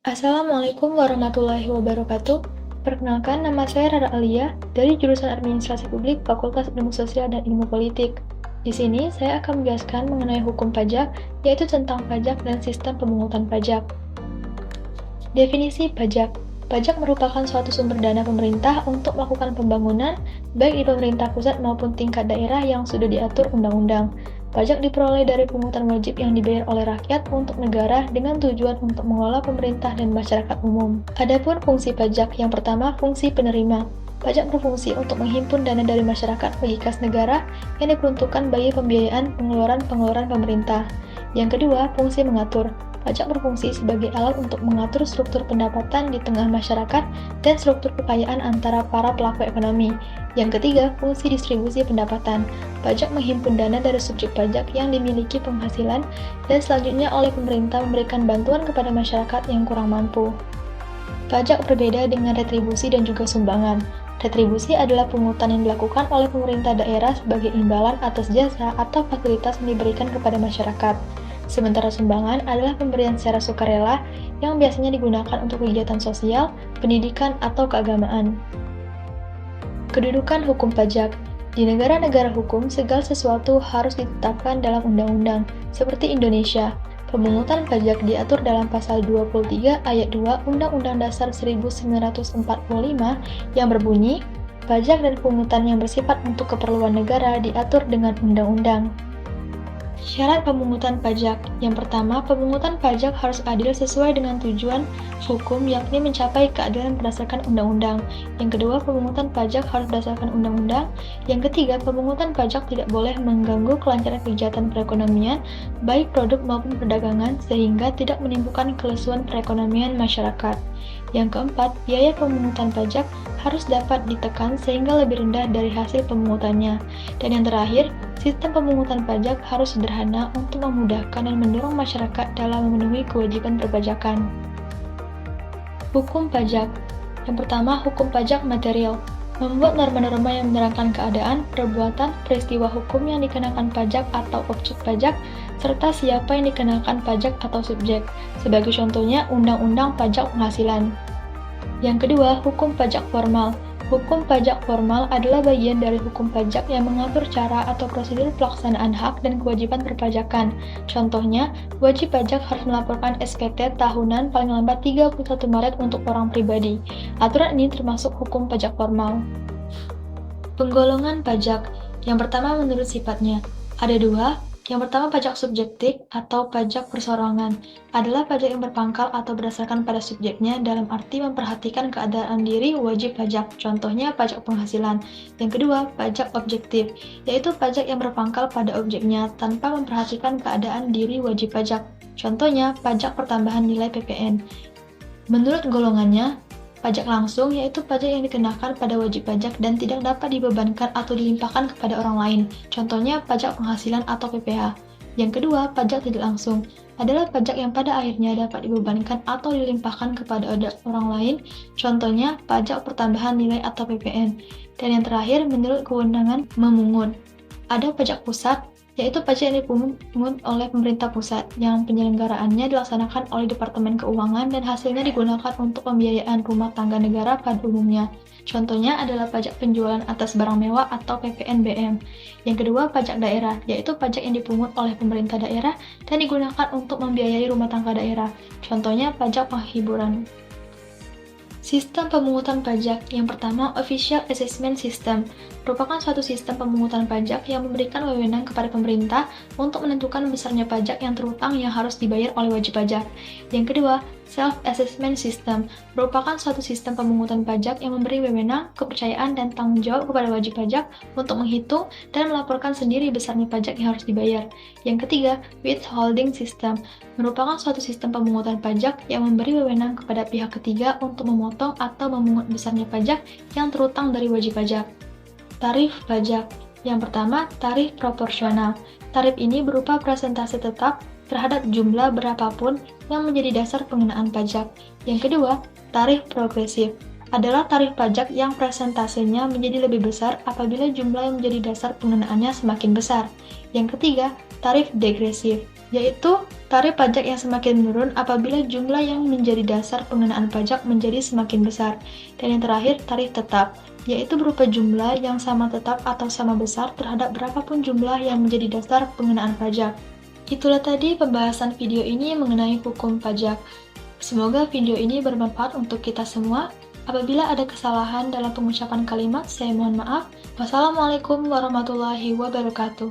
Assalamualaikum warahmatullahi wabarakatuh. Perkenalkan, nama saya Rara Alia dari jurusan Administrasi Publik Fakultas Ilmu Sosial dan Ilmu Politik. Di sini, saya akan menjelaskan mengenai hukum pajak, yaitu tentang pajak dan sistem pemungutan pajak. Definisi pajak. Pajak merupakan suatu sumber dana pemerintah untuk melakukan pembangunan, baik di pemerintah pusat maupun tingkat daerah yang sudah diatur undang-undang. Pajak diperoleh dari pungutan wajib yang dibayar oleh rakyat untuk negara dengan tujuan untuk mengelola pemerintah dan masyarakat umum. Adapun fungsi pajak, yang pertama, fungsi penerima. Pajak berfungsi untuk menghimpun dana dari masyarakat bagi kas negara yang diperuntukkan bagi pembiayaan pengeluaran-pengeluaran pemerintah. Yang kedua, fungsi mengatur. Pajak berfungsi sebagai alat untuk mengatur struktur pendapatan di tengah masyarakat dan struktur kekayaan antara para pelaku ekonomi. Yang ketiga, fungsi distribusi pendapatan. Pajak menghimpun dana dari subjek pajak yang dimiliki penghasilan dan selanjutnya oleh pemerintah memberikan bantuan kepada masyarakat yang kurang mampu. Pajak berbeda dengan retribusi dan juga sumbangan. Retribusi adalah pungutan yang dilakukan oleh pemerintah daerah sebagai imbalan atas jasa atau fasilitas yang diberikan kepada masyarakat. Sementara sumbangan adalah pemberian secara sukarela yang biasanya digunakan untuk kegiatan sosial, pendidikan, atau keagamaan. Kedudukan hukum pajak. Di negara-negara hukum, segala sesuatu harus ditetapkan dalam undang-undang, seperti Indonesia. Pemungutan pajak diatur dalam Pasal 23 Ayat 2 Undang-Undang Dasar 1945 yang berbunyi, pajak dan pungutan yang bersifat untuk keperluan negara diatur dengan undang-undang. Syarat pemungutan pajak. Yang pertama, pemungutan pajak harus adil sesuai dengan tujuan hukum, yakni mencapai keadilan berdasarkan undang-undang. Yang kedua, pemungutan pajak harus berdasarkan undang-undang. Yang ketiga, pemungutan pajak tidak boleh mengganggu kelancaran kegiatan perekonomian, baik produk maupun perdagangan, sehingga tidak menimbulkan kelesuan perekonomian masyarakat. Yang keempat, biaya pemungutan pajak harus dapat ditekan sehingga lebih rendah dari hasil pemungutannya. Dan yang terakhir, sistem pemungutan pajak harus sederhana untuk memudahkan dan mendorong masyarakat dalam memenuhi kewajiban perpajakan. Hukum pajak. Yang pertama, hukum pajak material. Membuat norma-norma yang menerangkan keadaan, perbuatan, peristiwa hukum yang dikenakan pajak atau objek pajak, serta siapa yang dikenakan pajak atau subjek. Sebagai contohnya, Undang-Undang Pajak Penghasilan. Yang kedua, hukum pajak formal. Hukum pajak formal adalah bagian dari hukum pajak yang mengatur cara atau prosedur pelaksanaan hak dan kewajiban perpajakan. Contohnya, wajib pajak harus melaporkan SPT tahunan paling lambat 31 Maret untuk orang pribadi. Aturan ini termasuk hukum pajak formal. Penggolongan pajak. Yang pertama menurut sifatnya. Ada dua. Yang pertama, pajak subjektif atau pajak perseorangan adalah pajak yang berpangkal atau berdasarkan pada subjeknya dalam arti memperhatikan keadaan diri wajib pajak, contohnya pajak penghasilan. Yang kedua, pajak objektif, yaitu pajak yang berpangkal pada objeknya tanpa memperhatikan keadaan diri wajib pajak, contohnya pajak pertambahan nilai PPN. Menurut golongannya, pajak langsung yaitu pajak yang dikenakan pada wajib pajak dan tidak dapat dibebankan atau dilimpahkan kepada orang lain, contohnya pajak penghasilan atau PPh. Yang kedua, pajak tidak langsung adalah pajak yang pada akhirnya dapat dibebankan atau dilimpahkan kepada orang lain, contohnya pajak pertambahan nilai atau PPN. Dan yang terakhir, menurut kewenangan memungut. Ada pajak pusat, yaitu pajak yang dipungut oleh pemerintah pusat, yang penyelenggaraannya dilaksanakan oleh Departemen Keuangan dan hasilnya digunakan untuk pembiayaan rumah tangga negara pada umumnya. Contohnya adalah pajak penjualan atas barang mewah atau PPNBM. Yang kedua, pajak daerah, yaitu pajak yang dipungut oleh pemerintah daerah dan digunakan untuk membiayai rumah tangga daerah. Contohnya pajak penghiburan. Sistem pemungutan pajak. Yang pertama, Official Assessment System merupakan suatu sistem pemungutan pajak yang memberikan wewenang kepada pemerintah untuk menentukan besarnya pajak yang terutang yang harus dibayar oleh wajib pajak. Yang kedua, Self-Assessment System merupakan suatu sistem pemungutan pajak yang memberi wewenang, kepercayaan, dan tanggung jawab kepada wajib pajak untuk menghitung dan melaporkan sendiri besarnya pajak yang harus dibayar. Yang ketiga, Withholding System merupakan suatu sistem pemungutan pajak yang memberi wewenang kepada pihak ketiga untuk memotong atau memungut besarnya pajak yang terutang dari wajib pajak. Tarif pajak. Yang pertama, tarif proporsional. Tarif ini berupa persentase tetap terhadap jumlah berapapun yang menjadi dasar pengenaan pajak. Yang kedua, tarif progresif adalah tarif pajak yang persentasenya menjadi lebih besar apabila jumlah yang menjadi dasar pengenaannya semakin besar. Yang ketiga, tarif degresif, yaitu tarif pajak yang semakin menurun apabila jumlah yang menjadi dasar pengenaan pajak menjadi semakin besar. Dan yang terakhir, tarif tetap, yaitu berupa jumlah yang sama tetap atau sama besar terhadap berapapun jumlah yang menjadi dasar pengenaan pajak. Itulah tadi pembahasan video ini mengenai hukum pajak. Semoga video ini bermanfaat untuk kita semua. Apabila ada kesalahan dalam pengucapan kalimat, saya mohon maaf. Wassalamualaikum warahmatullahi wabarakatuh.